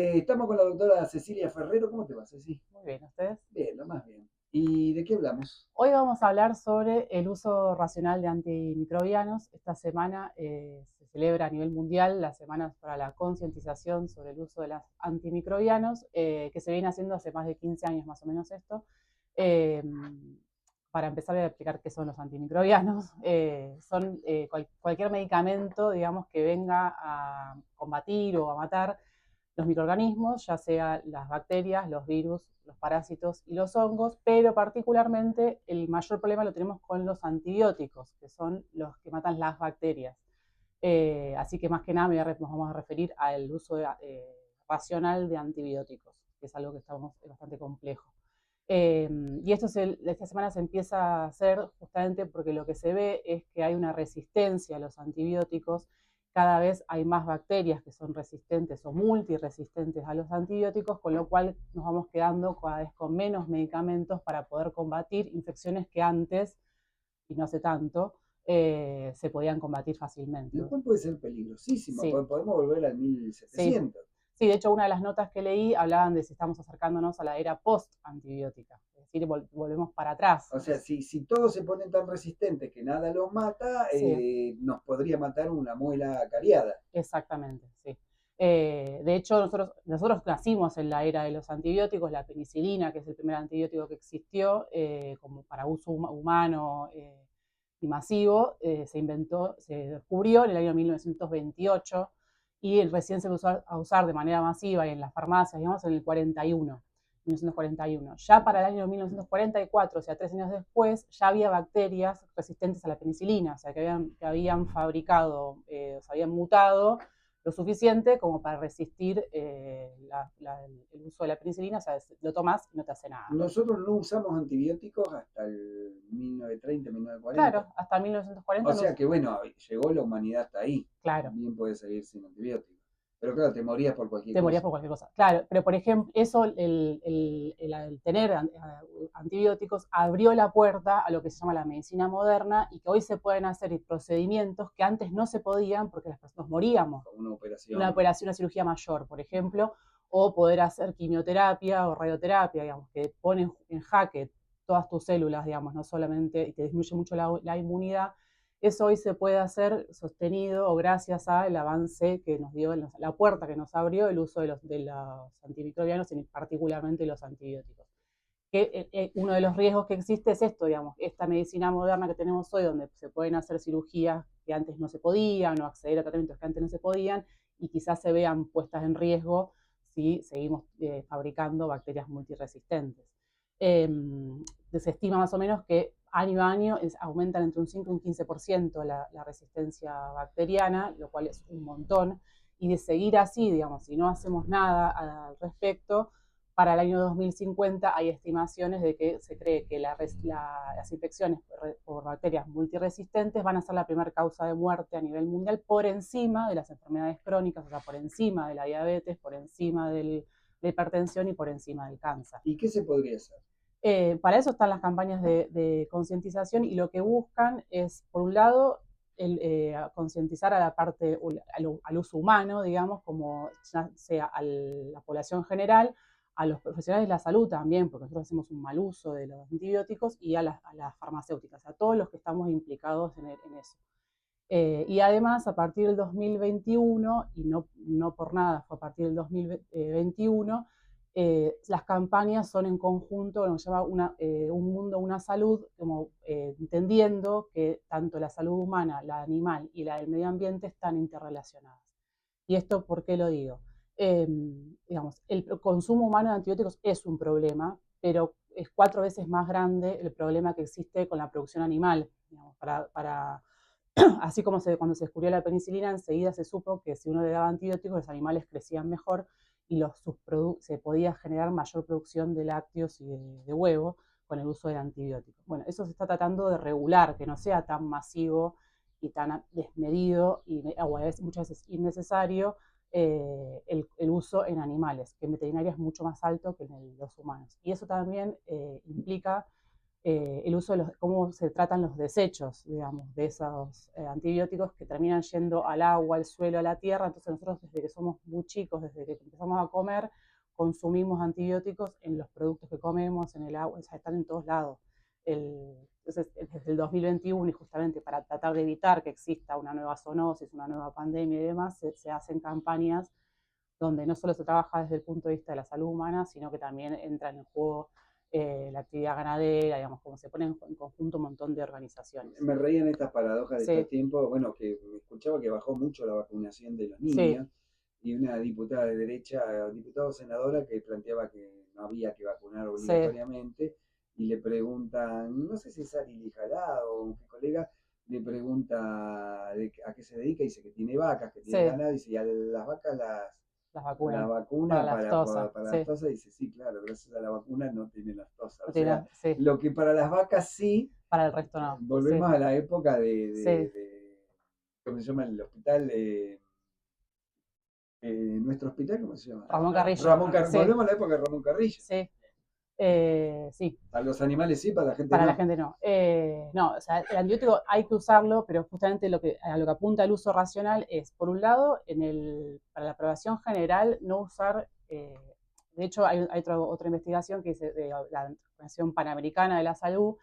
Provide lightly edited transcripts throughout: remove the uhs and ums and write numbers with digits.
Estamos con la doctora Cecilia Ferrero. ¿Cómo te va, Ceci? Muy bien, ¿ustedes? Bien, lo más bien. ¿Y de qué hablamos? Hoy vamos a hablar sobre el uso racional de antimicrobianos. Esta semana se celebra a nivel mundial la semana para la concientización sobre el uso de los antimicrobianos, que se viene haciendo hace más de 15 años más o menos esto. Eh, para empezar a explicar qué son los antimicrobianos, son cualquier medicamento, digamos, que venga a combatir o a matar los microorganismos, ya sea las bacterias, los virus, los parásitos y los hongos, pero particularmente el mayor problema lo tenemos con los antibióticos, que son los que matan las bacterias. Así que más que nada nos vamos a referir al uso racional de antibióticos, que es algo que es bastante complejo. Y esta semana se empieza a hacer justamente porque lo que se ve es que hay una resistencia a los antibióticos. Cada vez hay más bacterias que son resistentes o multiresistentes a los antibióticos, con lo cual nos vamos quedando cada vez con menos medicamentos para poder combatir infecciones que antes, y no hace tanto, se podían combatir fácilmente. Lo cual puede ser peligrosísimo, Sí, porque podemos volver al sí. 1700. Sí, de hecho, una de las notas que leí hablaban de si estamos acercándonos a la era post-antibiótica, es decir, volvemos para atrás. O sea, si todos se ponen tan resistentes que nada los mata, Sí, nos podría matar una muela cariada. exactamente, sí. De hecho, nosotros nacimos en la era de los antibióticos. La penicilina, que es el primer antibiótico que existió como para uso humano y masivo, se descubrió en el año 1928 y recién se empezó a usar de manera masiva y en las farmacias, digamos, en el 41. 1941. Ya para el año 1944, o sea, 3 años después, ya había bacterias resistentes a la penicilina, o sea, que habían fabricado, se habían mutado lo suficiente como para resistir el uso de la penicilina, o sea, lo tomas y no te hace nada. Nosotros no usamos antibióticos hasta el 1930, 1940. Claro, hasta 1940 O no. sea que bueno, llegó la humanidad hasta ahí. Claro, También puede seguir sin antibióticos. Pero claro, te morías por cualquier te morías cosa. por cualquier cosa. Claro, pero por ejemplo, eso, el tener antibióticos abrió la puerta a lo que se llama la medicina moderna y que hoy se pueden hacer procedimientos que antes no se podían porque las personas moríamos. Como una Una operación. operación, una cirugía mayor, por ejemplo, o poder hacer quimioterapia o radioterapia, digamos, que pone en jaque todas tus células, digamos, no solamente, y te disminuye mucho la inmunidad. Eso hoy se puede hacer sostenido o gracias al avance que nos dio, la puerta que nos abrió el uso de los antimicrobianos, y particularmente los antibióticos. Uno de los riesgos que existe es esto, digamos, esta medicina moderna que tenemos hoy, donde se pueden hacer cirugías que antes no se podían, o acceder a tratamientos que antes no se podían, y quizás se vean puestas en riesgo si seguimos fabricando bacterias multiresistentes. Eh, Se estima más o menos que año a año aumentan entre un 5 y un 15% la resistencia bacteriana, lo cual es un montón, y de seguir así, digamos, si no hacemos nada al respecto, para el año 2050 hay estimaciones de que se cree que las infecciones por bacterias multiresistentes van a ser la primera causa de muerte a nivel mundial, por encima de las enfermedades crónicas, o sea, por encima de la diabetes, por encima de la hipertensión y por encima del cáncer. ¿Y qué se podría hacer? Para eso están las campañas de concientización, y lo que buscan es, por un lado, concientizar a la parte, al uso humano, digamos, como ya sea a la población general, a los profesionales de la salud también, porque nosotros hacemos un mal uso de los antibióticos, y a las farmacéuticas, a todos los que estamos implicados en eso. Y además, a partir del 2021, y no por nada fue a partir del 2021, las campañas son en conjunto, lo que se llama un mundo, una salud, como entendiendo que tanto la salud humana, la animal y la del medio ambiente están interrelacionadas. ¿Y esto por qué lo digo? Eh, digamos, el consumo humano de antibióticos es un problema, pero es 4 veces más grande el problema que existe con la producción animal. Digamos, así como cuando se descubrió la penicilina, enseguida se supo que si uno le daba antibióticos, los animales crecían mejor y se podía generar mayor producción de lácteos y de huevo con el uso del antibiótico. Bueno, eso se está tratando de regular, que no sea tan masivo y tan desmedido y muchas veces innecesario el uso en animales, que en veterinaria es mucho más alto que en los humanos. Y eso también implica el uso de cómo se tratan los desechos, digamos, de esos antibióticos que terminan yendo al agua, al suelo, a la tierra. Entonces nosotros desde que somos muy chicos, desde que empezamos a comer, consumimos antibióticos en los productos que comemos, en el agua, o sea, están en todos lados. Entonces, desde el 2021, y justamente para tratar de evitar que exista una nueva zoonosis, una nueva pandemia y demás, se hacen campañas donde no solo se trabaja desde el punto de vista de la salud humana, sino que también entra en el juego la actividad ganadera, digamos, como se ponen en conjunto un montón de organizaciones. Me reían estas paradojas de Sí. estos tiempos, bueno, que me escuchaba que bajó mucho la vacunación de los niños, y una diputada de derecha, diputada o senadora, que planteaba que no había que vacunar obligatoriamente, y le preguntan, no sé si es Ari Lijalá o un colega, le pregunta a qué se dedica, y dice que tiene vacas, que tiene ganado, y dice, y a las vacas las vacunas. la vacuna para la lactosa, dice, sí, claro, gracias a la vacuna no tiene lactosa. O sea, sí. lo que para las vacas sí, para el resto no. volvemos a la época Sí. ¿cómo se llama el hospital? Nuestro hospital, ¿cómo se llama? Ramón Carrillo. Volvemos a la época de Ramón Carrillo. Sí. Sí. A los animales sí, para la gente Para no. la gente no. No, o sea, el antibiótico hay que usarlo, pero justamente a lo que apunta el uso racional es, por un lado, para la aprobación general, no usar. De hecho, hay otra investigación que es de la Organización Panamericana de la Salud,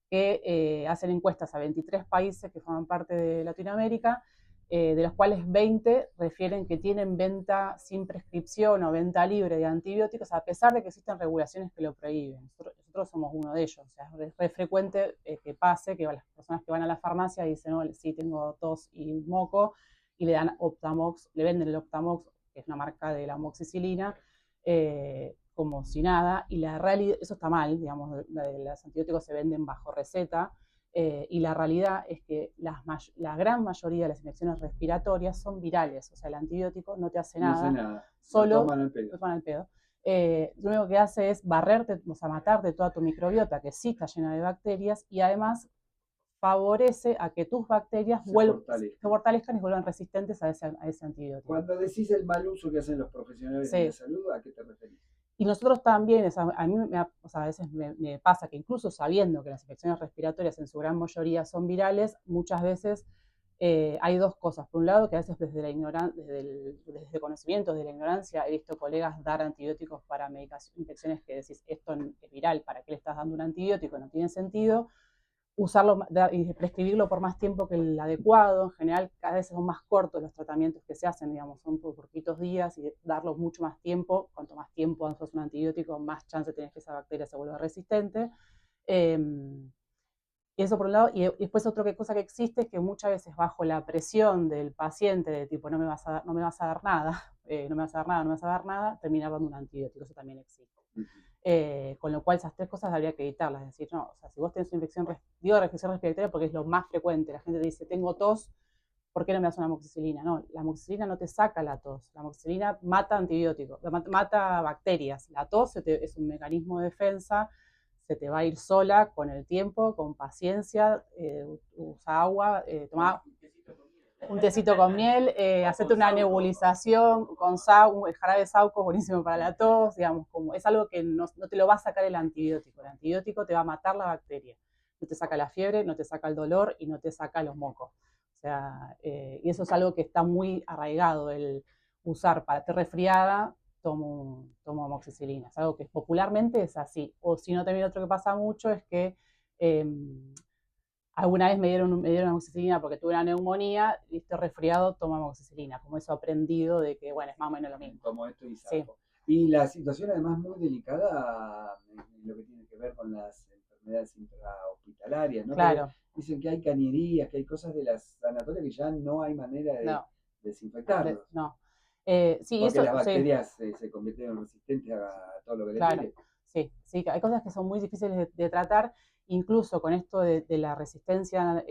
que hacen encuestas a 23 países que forman parte de Latinoamérica, de los cuales 20 refieren que tienen venta sin prescripción o venta libre de antibióticos, a pesar de que existen regulaciones que lo prohíben. Nosotros somos uno de ellos. O sea, es re frecuente que pase que las personas que van a la farmacia dicen, no, sí, tengo tos y moco, y le dan Optamox, le venden el Optamox, que es una marca de la amoxicilina, como si nada, y la realidad, eso está mal, digamos, los antibióticos se venden bajo receta, y la realidad es que la gran mayoría de las infecciones respiratorias son virales, o sea, el antibiótico no te hace nada, nada. Solo lo toman al pedo. Lo único que hace es barrerte, o sea, matarte toda tu microbiota, que sí está llena de bacterias, y además favorece a que tus bacterias se fortalezcan y vuelvan resistentes a ese antibiótico. Cuando decís el mal uso que hacen los profesionales de la salud, ¿a qué te referís? Y nosotros también, a mí a veces me pasa que incluso sabiendo que las infecciones respiratorias en su gran mayoría son virales, muchas veces hay dos cosas. Por un lado, que a veces desde el conocimiento, desde la ignorancia, he visto colegas dar antibióticos para infecciones que decís, esto es viral, ¿para qué le estás dando un antibiótico? No tiene sentido. Usarlo y prescribirlo por más tiempo que el adecuado. En general, cada vez son más cortos los tratamientos que se hacen, digamos, son por poquitos días, y darlo mucho más tiempo. Cuanto más tiempo usas un antibiótico, más chance tenés que esa bacteria se vuelva resistente. Y eso por un lado. Y después otra cosa que existe es que muchas veces bajo la presión del paciente, de tipo, no me vas a dar nada, no me vas a dar nada, no me vas a dar nada, terminar dando un antibiótico. Eso también existe. Con lo cual esas tres cosas habría que evitarlas. Es decir, no, o sea, si vos tenés una infección respiratoria, porque es lo más frecuente, la gente te dice, tengo tos, ¿por qué no me das una amoxicilina? No, la amoxicilina no te saca la tos, la amoxicilina mata antibióticos, mata bacterias. La tos es un mecanismo de defensa, se te va a ir sola con el tiempo, con paciencia, usa agua, toma un tecito con miel, hacerte una nebulización con el jarabe de Sauco, buenísimo para la tos, digamos, como es algo que no te lo va a sacar el antibiótico te va a matar la bacteria, no te saca la fiebre, no te saca el dolor y no te saca los mocos. O sea, y eso es algo que está muy arraigado, el usar para estar resfriada, tomo amoxicilina, es algo que popularmente es así. O si no, también otro que pasa mucho es que alguna vez me dieron amoxicilina porque tuve una neumonía, y estoy resfriado, tomo amoxicilina, como eso aprendido de que, bueno, es más o menos lo mismo. Como esto y saco. Sí. Y la situación además muy delicada en lo que tiene que ver con las enfermedades intrahospitalarias, ¿no? Claro. Porque dicen que hay cañerías, que hay cosas de las sanatorias que ya no hay manera de desinfectarlos. No. Sí, porque eso, las bacterias se convierten resistentes a todo lo que le tire. Sí, hay cosas que son muy difíciles de tratar. Incluso con esto de la resistencia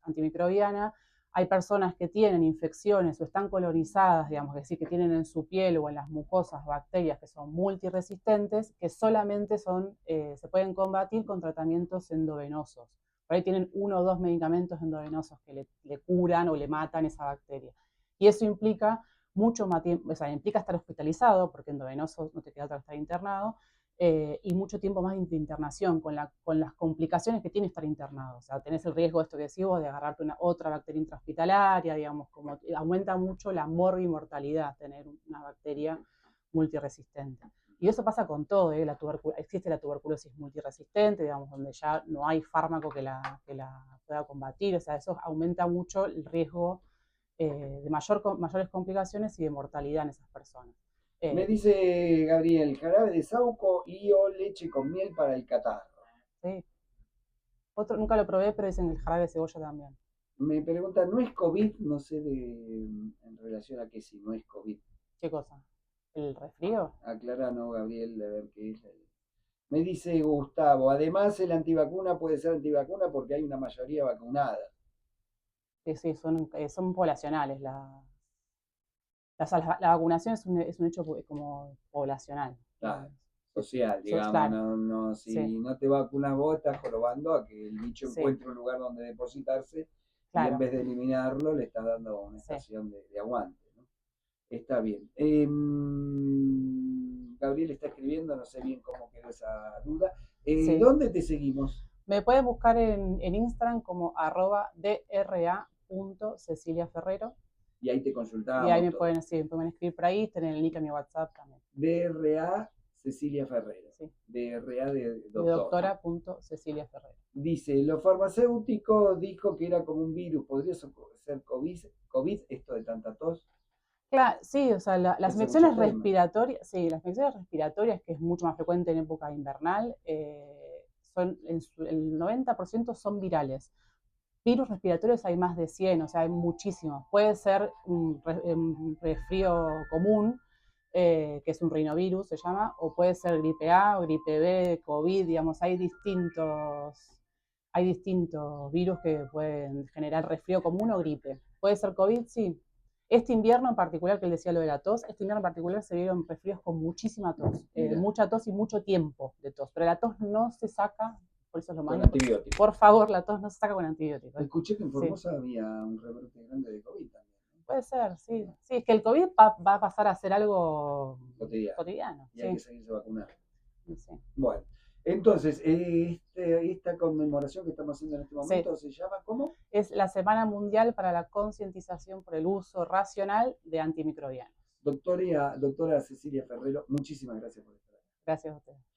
antimicrobiana, hay personas que tienen infecciones o están colonizadas, digamos, es decir, que tienen en su piel o en las mucosas bacterias que son multiresistentes, que solamente se pueden combatir con tratamientos endovenosos. Por ahí tienen 1 o 2 medicamentos endovenosos que le curan o le matan esa bacteria. Y eso implica mucho más tiempo, o sea, implica estar hospitalizado, porque endovenoso no te queda otra que estar internado, y mucho tiempo más de internación, con las complicaciones que tiene estar internado. O sea, tenés el riesgo, esto que decís vos, de agarrarte otra bacteria intrahospitalaria, digamos, como aumenta mucho la morbimortalidad tener una bacteria multiresistente. Y eso pasa con todo, existe la tuberculosis multiresistente, digamos, donde ya no hay fármaco que la pueda combatir, o sea, eso aumenta mucho el riesgo de mayores complicaciones y de mortalidad en esas personas. Me dice Gabriel, jarabe de saúco y o leche con miel para el catarro. Sí. Nunca lo probé, pero dicen el jarabe de cebolla también. Me pregunta, ¿no es COVID? No sé en relación a que si no es COVID. ¿Qué cosa? ¿El resfrío? Acláranos, Gabriel, a ver qué es. Me dice Gustavo, además el antivacuna puede ser antivacuna porque hay una mayoría vacunada. Sí, son poblacionales. La vacunación es un hecho como poblacional. Claro, social, digamos. Claro. Si Sí. no te vacunas vos, estás jorobando a que el bicho Sí. encuentre un lugar donde depositarse y Claro. en vez de eliminarlo le estás dando una estación de aguante, ¿no? Está bien. Gabriel está escribiendo, no sé bien cómo quedó esa duda. Sí. ¿Dónde te seguimos? Me puedes buscar en Instagram como @dra.ceciliaferrero. Y ahí te consultamos. Y ahí me pueden escribir por ahí, tener el link a mi WhatsApp también. DRA Cecilia Ferrero. Sí. DRA de doctor. De doctora.Cecilia Ferrero. Dice, lo farmacéutico dijo que era como un virus, ¿podría ser COVID esto de tanta tos? Claro, sí, o sea, las infecciones respiratorias, sí, las infecciones respiratorias, que es mucho más frecuente en época invernal, el 90% son virales. Virus respiratorios hay más de 100, o sea, hay muchísimos. Puede ser un resfrío común, que es un rinovirus, se llama, o puede ser gripe A, gripe B, COVID, digamos, hay distintos virus que pueden generar resfrío común o gripe. ¿Puede ser COVID? Sí. Este invierno en particular, que él decía lo de la tos, este invierno en particular se vieron resfríos con muchísima tos, mucha tos y mucho tiempo de tos, pero la tos no se saca, por eso es lo más importante. Antibiótico. Por favor, la tos no se saca con antibióticos. Escuché que en Formosa había un rebrote grande de COVID también. Puede ser, sí. Sí, es que el COVID va a pasar a ser algo cotidiano. Y hay que seguirse vacunando. Sí. Bueno, entonces, esta conmemoración que estamos haciendo en este momento se llama ¿cómo? Es la Semana Mundial para la Concientización por el Uso Racional de Antimicrobianos. Doctora Cecilia Ferrero, muchísimas gracias por estar aquí. Gracias a ustedes.